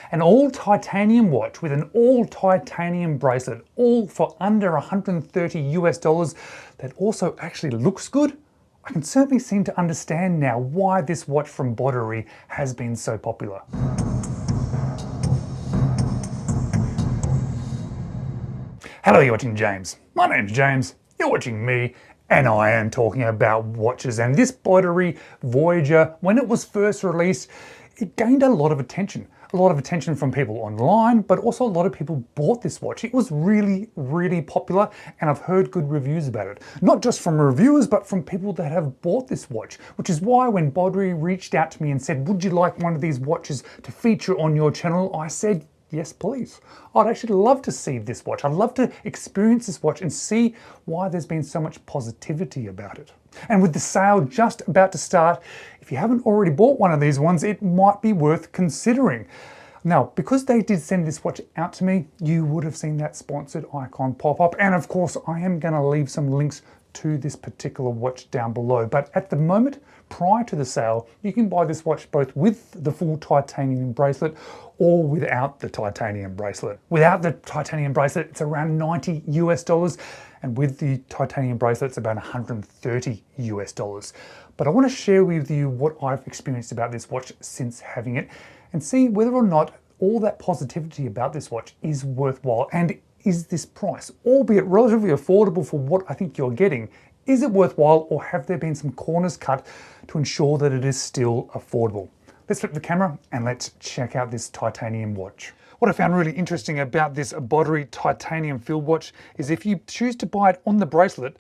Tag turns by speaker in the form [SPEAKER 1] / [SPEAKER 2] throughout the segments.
[SPEAKER 1] An all titanium watch with an all titanium bracelet, all for under 130 US dollars, that also actually looks good. I can certainly seem to understand now why this watch from Boderry has been so popular. Hello, you're watching James. My name's James, you're watching me, and I am talking about watches. And this Boderry Voyager, when it was first released, it gained a lot of attention. A lot of attention from people online, but also a lot of people bought this watch. It was really, really popular, and I've heard good reviews about it. Not just from reviewers, but from people that have bought this watch, which is why when Boderry reached out to me and said, would you like one of these watches to feature on your channel? I said, yes, please. I'd actually love to see this watch. I'd love to experience this watch and see why there's been so much positivity about it. And with the sale just about to start, if you haven't already bought one of these ones, it might be worth considering. Now, because they did send this watch out to me, you would have seen that sponsored icon pop up. And of course, I am going to leave some links to this particular watch down below. But at the moment, prior to the sale, you can buy this watch both with the full titanium bracelet or without the titanium bracelet. Without the titanium bracelet, it's around 90 US dollars. And with the titanium bracelet, it's about 130 US dollars. But I want to share with you what I've experienced about this watch since having it and see whether or not all that positivity about this watch is worthwhile. And is this price, albeit relatively affordable for what I think you're getting, is it worthwhile, or have there been some corners cut to ensure that it is still affordable? Let's flip the camera and let's check out this titanium watch. What I found really interesting about this Boderry titanium field watch is if you choose to buy it on the bracelet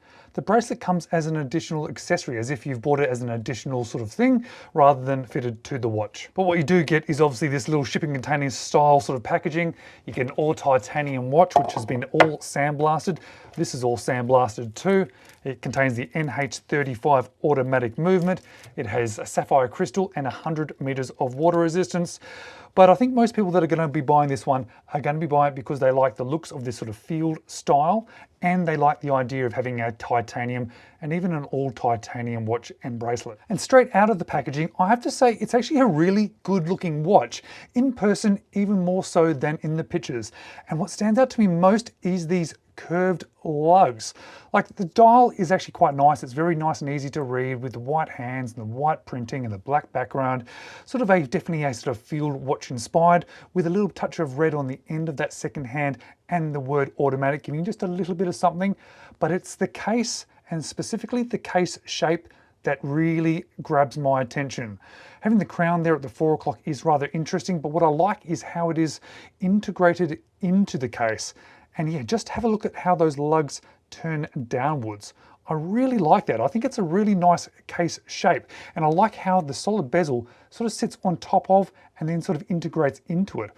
[SPEAKER 1] comes as an additional accessory, as if you've bought it as an additional sort of thing rather than fitted to the watch. But what you do get is obviously this little shipping container style sort of packaging. You get an all titanium watch, which has been all sandblasted. This is all sandblasted too. It contains the NH35 automatic movement. It has a sapphire crystal and 100 meters of water resistance. But I think most people that are going to be buying this one are going to be buying it because they like the looks of this sort of field style, and they like the idea of having a titanium and even an all titanium watch and bracelet. And straight out of the packaging, I have to say it's actually a really good looking watch. In person, even more so than in the pictures. And what stands out to me most is these curved lugs. Like, the dial is actually quite nice. It's very nice and easy to read with the white hands and the white printing and the black background. Sort of definitely a sort of field watch inspired, with a little touch of red on the end of that second hand and the word automatic, giving just a little bit of something. But it's the case, and specifically the case shape, that really grabs my attention. Having the crown there at the 4 o'clock is rather interesting, but what I like is how it is integrated into the case. And yeah, just have a look at how those lugs turn downwards. I really like that. I think it's a really nice case shape. And I like how the solid bezel sort of sits on top of and then sort of integrates into it.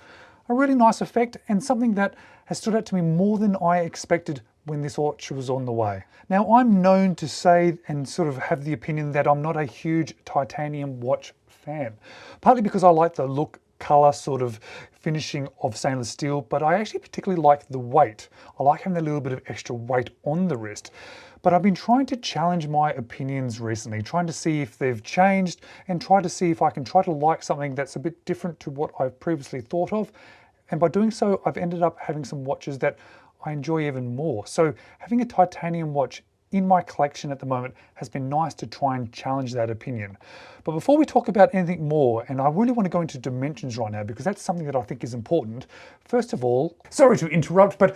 [SPEAKER 1] A really nice effect, and something that has stood out to me more than I expected when this watch was on the way. Now, I'm known to say and sort of have the opinion that I'm not a huge titanium watch fan, partly because I like the look, color sort of finishing of stainless steel, but I actually particularly like the weight. I like having a little bit of extra weight on the wrist. But I've been trying to challenge my opinions recently, trying to see if they've changed and try to see if I can try to like something that's a bit different to what I've previously thought of. And by doing so, I've ended up having some watches that I enjoy even more. So having a titanium watch in my collection at the moment has been nice to try and challenge that opinion. But before we talk about anything more, and I really want to go into dimensions right now because that's something that I think is important. First of all, sorry to interrupt, but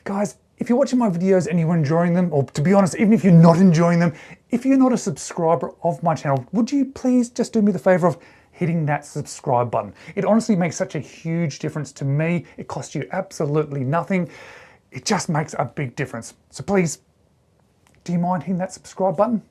[SPEAKER 1] guys, if you're watching my videos and you're enjoying them, or to be honest, even if you're not enjoying them, if you're not a subscriber of my channel, would you please just do me the favor of hitting that subscribe button? It honestly makes such a huge difference to me. It costs you absolutely nothing. It just makes a big difference. So please, do you mind hitting that subscribe button?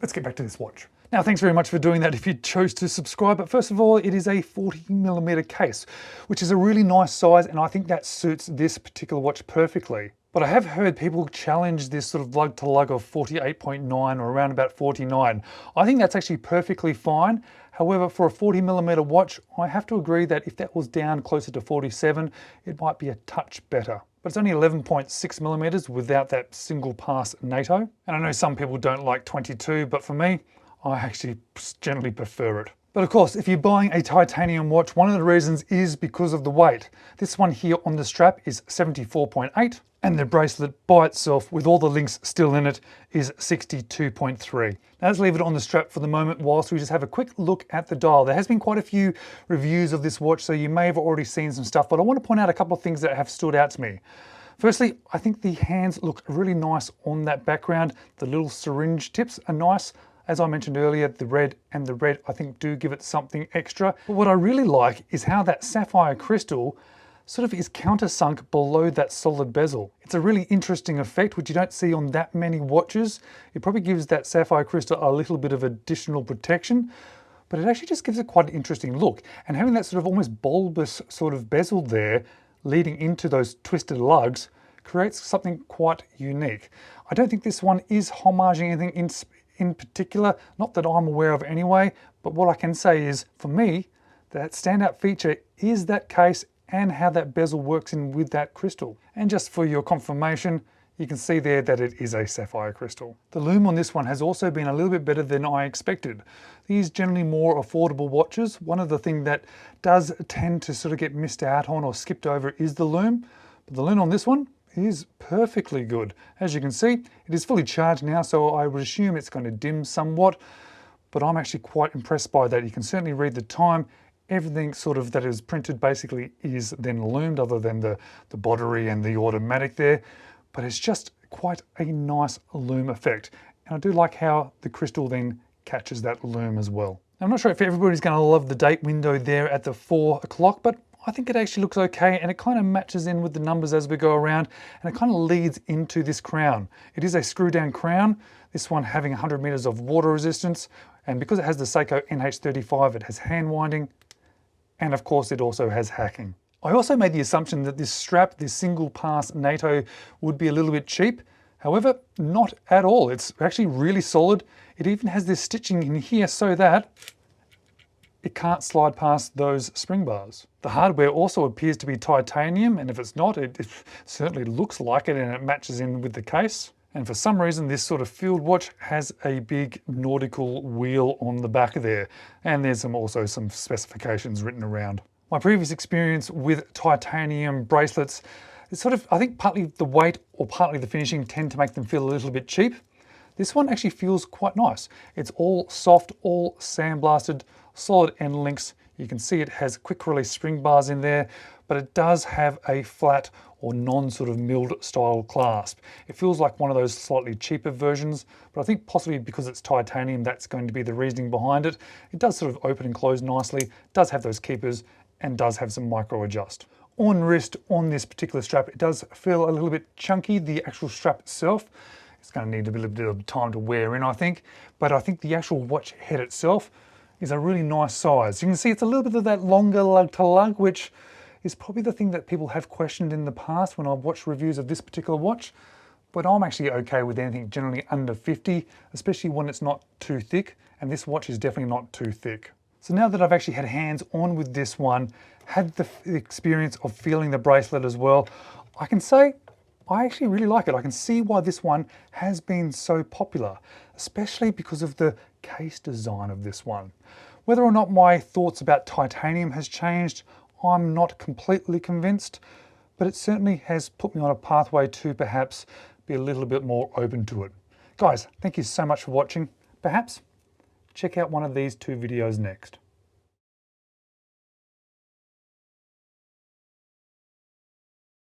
[SPEAKER 1] Let's get back to this watch. Now, thanks very much for doing that if you chose to subscribe. But first of all, it is a 40mm case, which is a really nice size, and I think that suits this particular watch perfectly. But I have heard people challenge this sort of lug to lug of 48.9 or around about 49. I think that's actually perfectly fine. However, for a 40mm watch, I have to agree that if that was down closer to 47, it might be a touch better. But it's only 11.6mm without that single pass NATO. And I know some people don't like 22, but for me, I actually generally prefer it. But of course, if you're buying a titanium watch, one of the reasons is because of the weight. This one here on the strap is 74.8, and the bracelet by itself, with all the links still in it, is 62.3. Now let's leave it on the strap for the moment whilst we just have a quick look at the dial. There has been quite a few reviews of this watch, so you may have already seen some stuff, but I want to point out a couple of things that have stood out to me. Firstly, I think the hands look really nice on that background. The little syringe tips are nice. As I mentioned earlier, the red I think do give it something extra. But what I really like is how that sapphire crystal sort of is countersunk below that solid bezel. It's a really interesting effect, which you don't see on that many watches. It probably gives that sapphire crystal a little bit of additional protection, but it actually just gives it quite an interesting look. And having that sort of almost bulbous sort of bezel there, leading into those twisted lugs, creates something quite unique. I don't think this one is homaging anything in particular, not that I'm aware of anyway, but what I can say is, for me, that standout feature is that case and how that bezel works in with that crystal. And just for your confirmation, you can see there that it is a sapphire crystal. The lume on this one has also been a little bit better than I expected. These generally more affordable watches. One of the things that does tend to sort of get missed out on or skipped over is the lume. But the lume on this one is perfectly good. As you can see, it is fully charged now, so I would assume it's going to dim somewhat, but I'm actually quite impressed by that. You can certainly read the time. Everything sort of that is printed basically is then lumed, other than the Boderry and the automatic there. But it's just quite a nice lume effect. And I do like how the crystal then catches that lume as well. I'm not sure if everybody's going to love the date window there at the 4 o'clock, but I think it actually looks okay, and it kind of matches in with the numbers as we go around, and it kind of leads into this crown. It is a screw down crown, this one having 100 meters of water resistance, and because it has the Seiko NH35, it has hand winding, and of course it also has hacking. I also made the assumption that this strap, this single pass NATO, would be a little bit cheap. However, not at all. It's actually really solid. It even has this stitching in here so that it can't slide past those spring bars. The hardware also appears to be titanium, and if it's not, it certainly looks like it, and it matches in with the case. And for some reason, this sort of field watch has a big nautical wheel on the back there, and there's also some specifications written around. My previous experience with titanium bracelets is sort of, I think partly the weight or partly the finishing tend to make them feel a little bit cheap. This one actually feels quite nice. It's all soft, all sandblasted, solid end links. You can see it has quick release spring bars in there, but it does have a flat or non sort of milled style clasp. It feels like one of those slightly cheaper versions, but I think possibly because it's titanium, that's going to be the reasoning behind it. It does sort of open and close nicely, does have those keepers, and does have some micro adjust. On wrist, on this particular strap, it does feel a little bit chunky, the actual strap itself. It's going to need a little bit of time to wear in, I think, but I think the actual watch head itself is a really nice size. You can see it's a little bit of that longer lug to lug, which is probably the thing that people have questioned in the past when I've watched reviews of this particular watch, but I'm actually okay with anything generally under 50, especially when it's not too thick, and this watch is definitely not too thick. So now that I've actually had hands on with this one, had the experience of feeling the bracelet as well, I can say I actually really like it. I can see why this one has been so popular, especially because of the case design of this one. Whether or not my thoughts about titanium has changed, I'm not completely convinced, but it certainly has put me on a pathway to perhaps be a little bit more open to it. Guys, thank you so much for watching. Perhaps check out one of these two videos next.